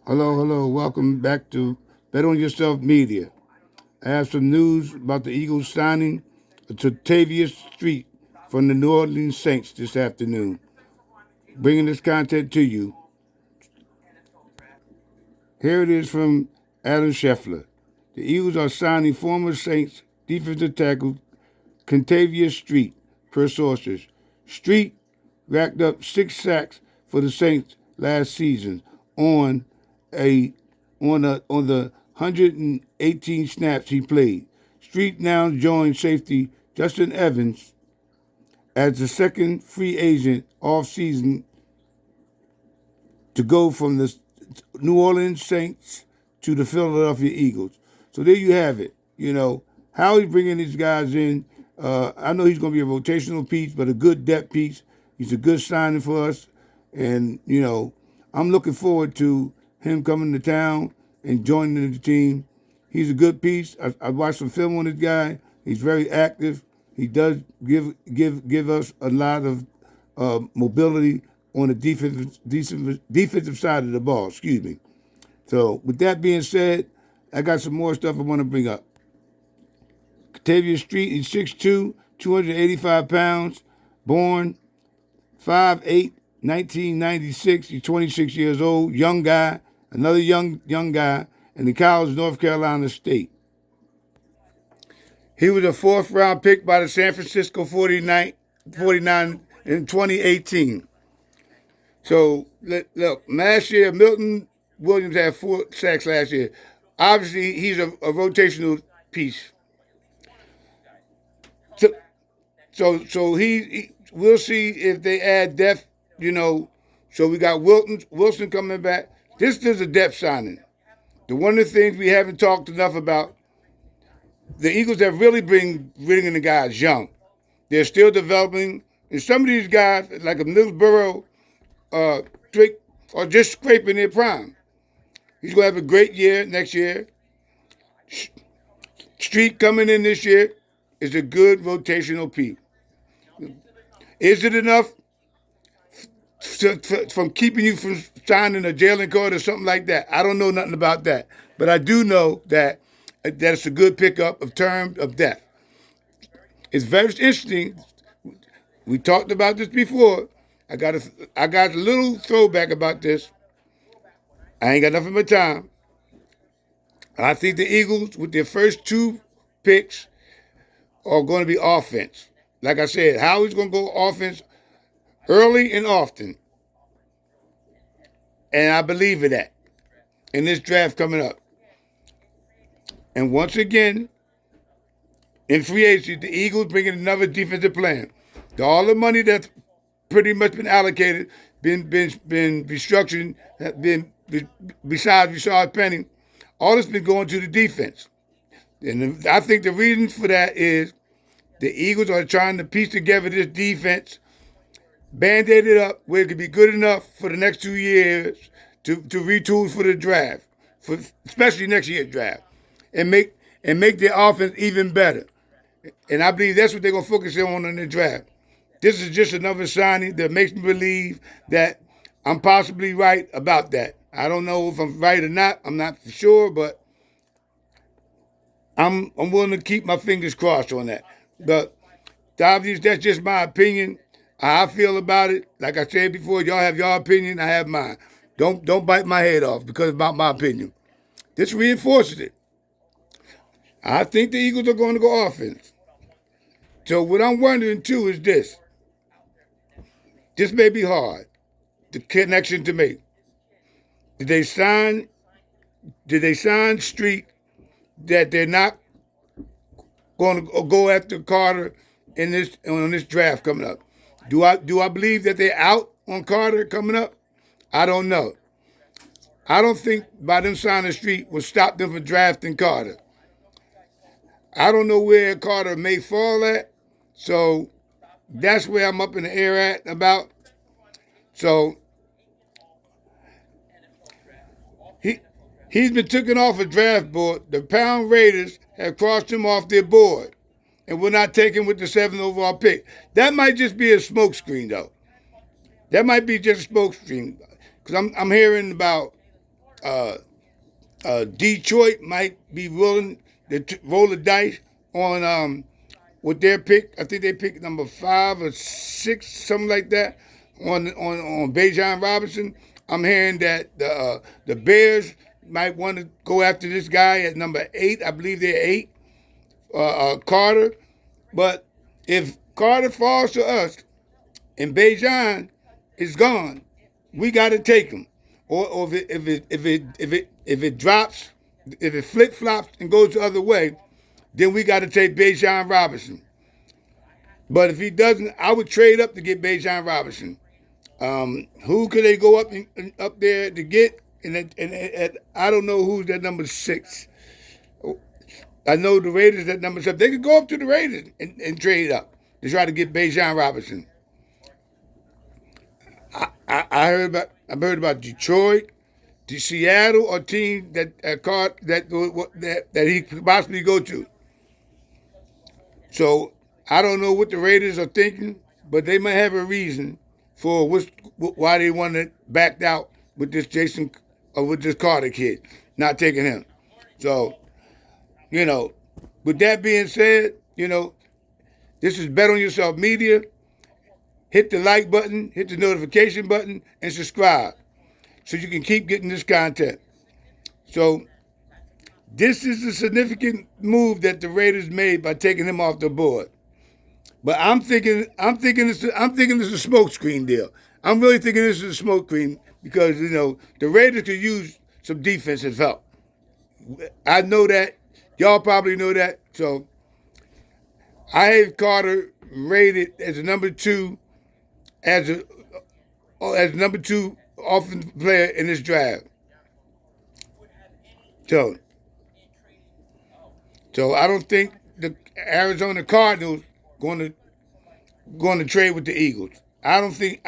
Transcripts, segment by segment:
Hello, hello. Welcome back to Bet on Yourself Media. I have some news about the Eagles signing Kentavius Street from the New Orleans Saints this afternoon. Bringing this content to you. Here it is from Adam Scheffler. The Eagles are signing former Saints defensive tackle Kentavius Street, per sources. Street racked up 6 sacks for the Saints last season on a on the 118 snaps he played. Street now joins safety Justin Evans as the second free agent off-season to go from the New Orleans Saints to the Philadelphia Eagles. So there you have it. How he's bringing these guys in. I know he's going to be a rotational piece, but a good depth piece. He's a good signing for us. And, I'm looking forward to him coming to town and joining the team. He's a good piece. I watched some film on this guy. He's very active. He does give us a lot of mobility on the defensive side of the ball. Excuse me. So with that being said, I got some more stuff I want to bring up. Kentavius Street, he's 6'2", 285 pounds, born 5'8", 1996. He's 26 years old, young guy, another young guy, in the college North Carolina State. He was a fourth-round pick by the San Francisco 49 in 2018. So, look, last year, Milton Williams had 4 sacks last year. Obviously, he's a rotational piece. So we'll see if they add depth. So we got Wilson coming back. This is a depth signing. One of the things we haven't talked enough about, the Eagles have really been bringing the guys young. They're still developing, and some of these guys, like a Middlesboro, Drake, are just scraping their prime. He's gonna have a great year next year. Street coming in this year is a good rotational piece. Is it enough from keeping you from signing a Jalen Carter or something like that? I don't know nothing about that, but I do know that it's a good pickup of terms of depth. It's very interesting. We talked about this before. I got a little throwback about this. I ain't got nothing but time. I think the Eagles, with their first 2 picks, are going to be offense. Like I said, Howie's going to go offense early and often. And I believe in that in this draft coming up. And once again, in free agency, the Eagles bringing another defensive plan. All the money that's pretty much been allocated, been restructured, been besides Rashard Penny, all this been going to the defense. And I think the reason for that is the Eagles are trying to piece together this defense, band-aid it up where it could be good enough for the next 2 years to retool for the draft, especially next year's draft, and make their offense even better. And I believe that's what they're going to focus on in the draft. This is just another signing that makes me believe that I'm possibly right about that. I don't know if I'm right or not. I'm not for sure, but I'm willing to keep my fingers crossed on that. But obviously, that's just my opinion. How I feel about it. Like I said before, y'all have your opinion. I have mine. Don't bite my head off because about my opinion. This reinforces it. I think the Eagles are going to go offense. So what I'm wondering too is this. This may be hard. The connection to make. Did they sign Street that they're not going to go after Carter on this draft coming up? Do I believe that they're out on Carter coming up? I don't know. I don't think by them signing Street will stop them from drafting Carter. I don't know where Carter may fall at, so that's where I'm up in the air at about. So he's been taken off a draft board. The Pound Raiders have crossed him off their board and will not take him with the 7th overall pick. That might just be a smokescreen, though. That might be just a smokescreen because I'm hearing about Detroit might be willing to roll the dice on with their pick. I think they picked number 5 or 6, something like that, on Bijan Robinson. I'm hearing that the Bears might want to go after this guy at number 8. I believe they're 8, Carter. But if Carter falls to us and Bijan is gone, we got to take him. Or if it drops, if it flip flops and goes the other way, then we got to take Bijan Robinson. But if he doesn't, I would trade up to get Bijan Robinson. Who could they go up there to get? And I don't know who's that number 6. I know the Raiders at number 7. They could go up to the Raiders and trade up to try to get Bijan Robinson. I've heard about Detroit, the Seattle, or team that he could possibly go to. So I don't know what the Raiders are thinking, but they might have a reason for why they want to back out with this Jason or with this Carter kid, not taking him. So, with that being said, this is Bet on Yourself Media. Hit the like button, hit the notification button, and subscribe so you can keep getting this content. So this is a significant move that the Raiders made by taking him off the board. But I'm thinking this is a smoke screen deal. I'm really thinking this is a smoke screen because the Raiders could use some defensive help. I know that. Y'all probably know that. So I have Carter rated as a number 2, as number 2 offensive player in this draft. So I don't think the Arizona Cardinals going to trade with the Eagles. I don't see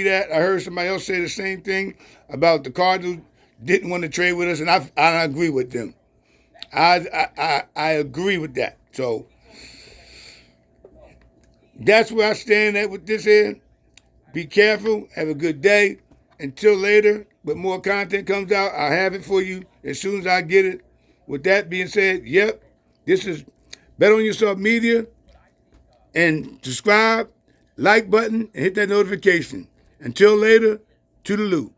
that. I heard somebody else say the same thing about the Cardinals didn't want to trade with us, and I agree with them. I agree with that. So that's where I stand at with this here. Be careful. Have a good day. Until later, when more content comes out, I'll have it for you as soon as I get it. With that being said, this is Bet on Yourself Media. And subscribe, like button, and hit that notification. Until later, toodaloo.